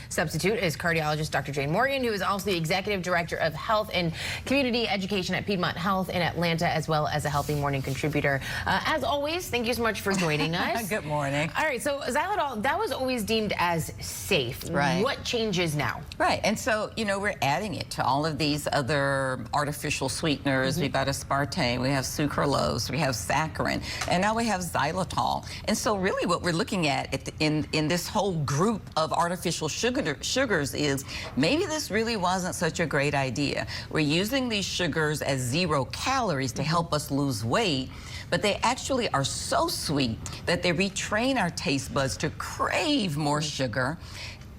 Substitute is cardiologist Dr. Jane Morgan, who is also the Executive Director of Health and Community Education at Piedmont Health in Atlanta, as well as a Healthy Morning contributor. As always, thank you so much for joining us. Good morning. All right, so Xylitol, that was always deemed as safe. Right. What changes now? Right, and so, you know, we're adding it to all of these other artificial sweeteners. We've got aspartame, we have sucralose, we have saccharin, and now we have xylitol. And so really what we're looking at in this whole group of artificial sugars is maybe this really wasn't such a great idea. We're using these sugars as 0 calories to help us lose weight, but they actually are so sweet that they retrain our taste buds to crave more sugar.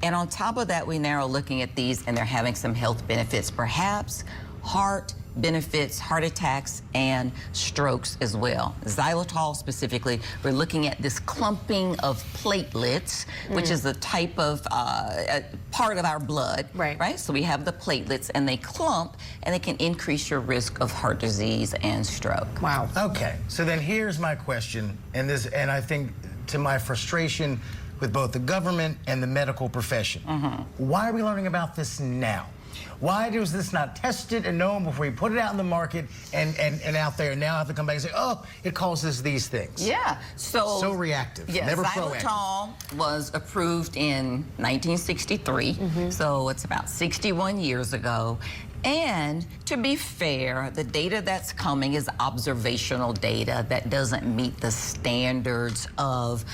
And on top of that, we now are looking at these and they're having some health benefits, perhaps heart benefits, heart attacks, and strokes as well. Xylitol specifically, we're looking at this clumping of platelets, which is a type of part of our blood, right? So we have the platelets and they clump and they can increase your risk of heart disease and stroke. Wow. Okay, so then here's my question, and I think to my frustration with both the government and the medical profession. Why are we learning about this now? Why was this not tested and known before we put it out in the market and out there, and now have to come back and say, oh, it causes these things? Yeah. So reactive, yeah, never Xylitol proactive. was approved in 1963, so it's about 61 years ago. And to be fair, the data that's coming is observational data that doesn't meet the standards of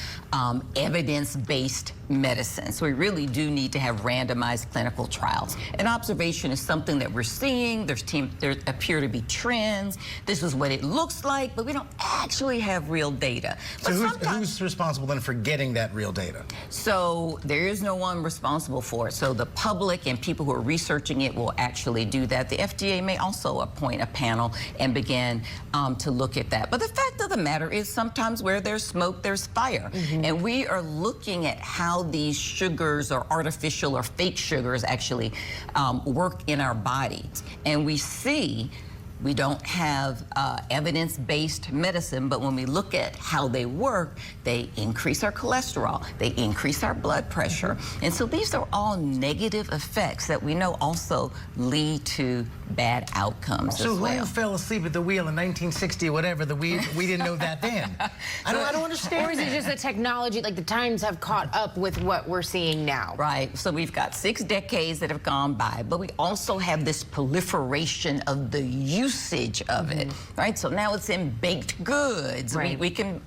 evidence-based medicine. So we really do need to have randomized clinical trials. And observation is something that we're seeing. There appear to be trends. This is what it looks like, but we don't actually have real data. So who's responsible then for getting that real data? So there is no one responsible for it. So the public and people who are researching it will actually do that. The FDA may also appoint a panel and begin to look at that. But the fact of the matter is sometimes where there's smoke, there's fire. And we are looking at how these sugars or artificial or fake sugars actually work in our bodies. And we see we don't have evidence-based medicine, but when we look at how they work, they increase our cholesterol, they increase our blood pressure. And so these are all negative effects that we know also lead to bad outcomes as well. So who fell asleep at the wheel in 1960 or whatever, we didn't know that then? I don't understand. Or is it just the technology, like the times have caught up with what we're seeing now? Right, so we've got 6 decades that have gone by, but we also have this proliferation of the usage of it, right? So now it's in baked goods. Right.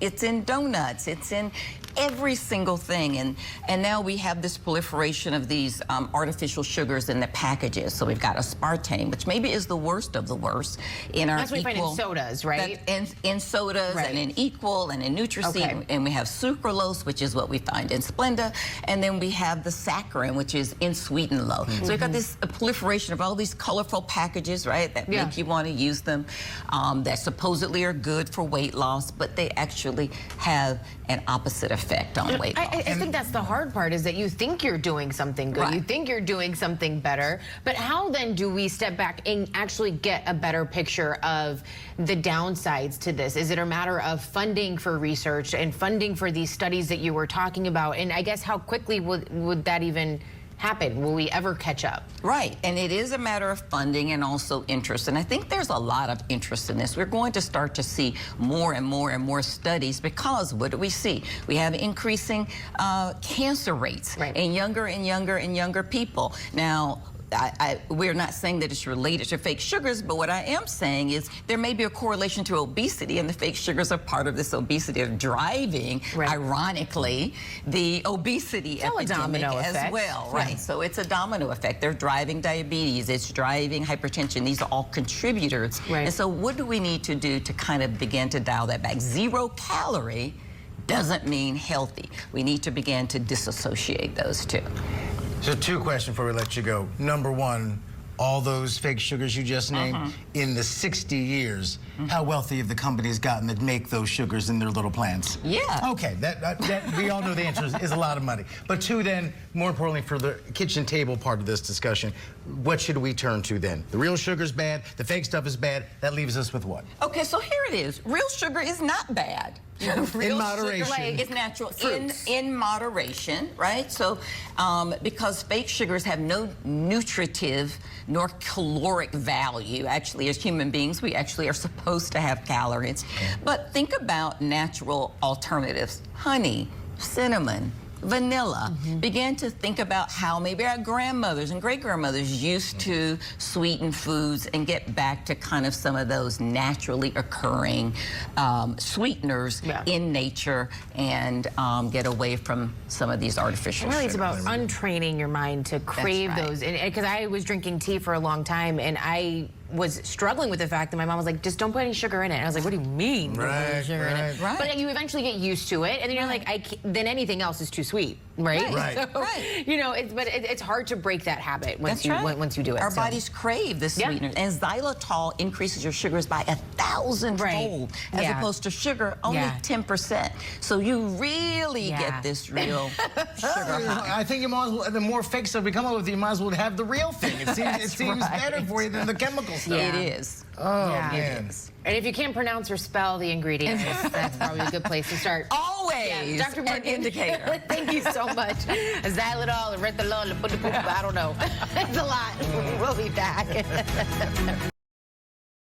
It's in donuts. It's in every single thing. And now we have this proliferation of these artificial sugars in the packages. So we've got aspartame, which maybe is the worst of the worst in our That's what we find in sodas, right? In sodas and in Equal and in Nutricine. And we have sucralose, which is what we find in Splenda. And then we have the saccharin, which is in Sweet and Low. So we've got this proliferation of all these colorful packages, right, that make you want to use them, that supposedly are good for weight loss, but they actually have an opposite effect on weight loss. I think that's the hard part, is that you think you're doing something good, you think you're doing something better, but how then do we step back and actually get a better picture of the downsides to this? Is it a matter of funding for research and funding for these studies that you were talking about? And I guess how quickly would that even happen? Will we ever catch up? Right, and it is a matter of funding and also interest, and I think there's a lot of interest in this. We're going to start to see more and more and more studies, because what do we see? We have increasing cancer rates in younger and younger and younger people. Now, we're not saying that it's related to fake sugars, but what I am saying is there may be a correlation to obesity, and the fake sugars are part of this obesity. They're driving, ironically, the obesity epidemic as well, right? So it's a domino effect. They're driving diabetes, it's driving hypertension. These are all contributors. And so what do we need to do to kind of begin to dial that back? 0 calorie doesn't mean healthy. We need to begin to disassociate those two. So 2 questions before we let you go. Number 1, all those fake sugars you just named, in the 60 years, how wealthy have the companies gotten that make those sugars in their little plants? Yeah. Okay, that we all know the answer is a lot of money. But 2 then, more importantly for the kitchen table part of this discussion, what should we turn to then? The real sugar's bad, the fake stuff is bad, that leaves us with what? Okay, so here it is. Real sugar is not bad. Real moderation. sugar is natural Fruits. in moderation, right? So because fake sugars have no nutritive nor caloric value. Actually, as human beings, we actually are supposed to have calories. But think about natural alternatives. Honey, cinnamon, vanilla. Begin to think about how maybe our grandmothers and great-grandmothers used to sweeten foods and get back to kind of some of those naturally occurring sweeteners in nature and get away from some of these artificial Really, it's sugars. about untraining your mind to crave right. those. Because I was drinking tea for a long time, and I was struggling with the fact that my mom was like, just don't put any sugar in it. And I was like, what do you mean? Don't put any Right, sugar in it? right. But you eventually get used to it, and then you're like, then anything else is too sweet, right? Right. So, Right. you know, it's hard to break that habit once once you do it. Our so. bodies crave this sweetener, and xylitol increases your sugars by 1,000-fold, as opposed to sugar only 10%. So you really get this real sugar high. I think you might as well, the more fake stuff we come up with, you might as well have the real thing. It seems better for you than the chemical stuff. It is. Oh, Yeah. man. And if you can't pronounce or spell the ingredients, that's probably a good place to start. Always Dr. an Morgan, indicator. Thank you so much. Xylitol, erythritol, I don't know. It's a lot. We'll be back.